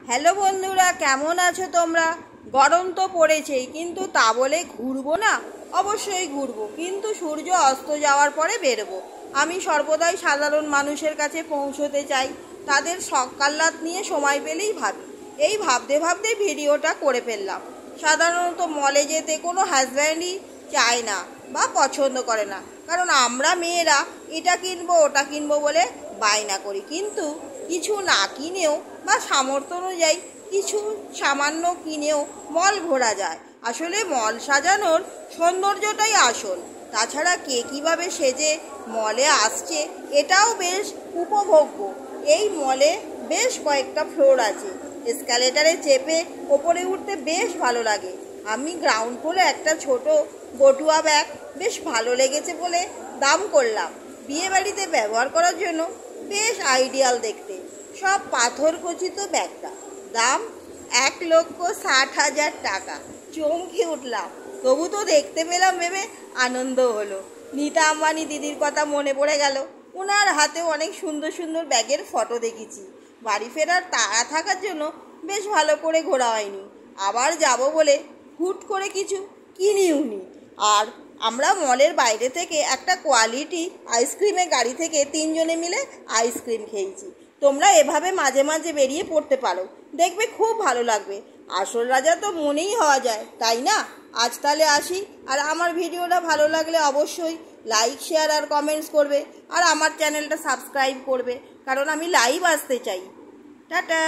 Hello বন্ধুরা, কেমন আছো তোমরা? গরম তো পড়েছেই, কিন্তু তা বলে ঘুরবো না? অবশ্যই ঘুরবো, কিন্তু সূর্য অস্ত যাওয়ার পরে বেরোবো। আমি সর্বদাই সাধারণ মানুষের কাছে পৌঁছতে চাই, তাদের সকাল্লাত নিয়ে সময় পেলেই ভাবি। এই ভাবতে ভাবতে ভিডিওটা করে ফেললাম। সাধারণত মলে যেতে কোনো হাজব্যান্ডই চায় না বা পছন্দ করে না, কারণ আমরা মেয়েরা এটা কিনবো ওটা কিনবো বলে বায়না করি, কিন্তু কিছু না কিনেও বা সামর্থ্য অনুযায়ী কিছু সামান্য কিনেও মল ঘোরা যায়। আসলে মল সাজানোর সৌন্দর্যটাই আসল। তাছাড়া কে কীভাবে সেজে মলে আসছে এটাও বেশ উপভোগ্য। এই মলে বেশ কয়েকটা ফ্লোর আছে, এসকালেটারে চেপে ওপরে উঠতে বেশ ভালো লাগে। আমি গ্রাউন্ড ফ্লোরে একটা ছোট বটুয়া ব্যাগ বেশ ভালো লেগেছে বলে দাম করলাম। বিয়েবাড়িতে ব্যবহার করার জন্য বেশ আইডিয়াল দেখতে। সব পাথর খচিত ব্যাগটা, দাম 1,60,000 টাকা। চমকে উঠলাম, তবু তো দেখতে পেলাম ভেবে আনন্দ হলো। নীতা আম্বানি দিদির কথা মনে পড়ে গেল। ওনার হাতেও অনেক সুন্দর সুন্দর ব্যাগের ফটো দেখেছি। বাড়ি ফেরার তাড়া থাকার জন্য বেশ ভালো করে ঘোরা হয়নি। আবার যাব বলে হুট করে কিছু কিনিও নি। আর আমরা মলের বাইরে থেকে একটা কোয়ালিটি আইসক্রিমের গাড়ি থেকে 3 জনে মিলে আইসক্রিম খেয়েছি। তোমরা এভাবে মাঝে মাঝে বেরিয়ে পড়তে পারো, দেখবে খুব ভালো লাগবে। আসল রাজা তো মনেই হওয়া যায়, তাই না? আজ তাহলে আসি। আর আমার ভিডিওটা ভালো লাগলে অবশ্যই লাইক, শেয়ার আর কমেন্টস করবে। আর আমার চ্যানেলটা সাবস্ক্রাইব করবে, কারণ আমি লাইভ আসতে চাই। টাটা।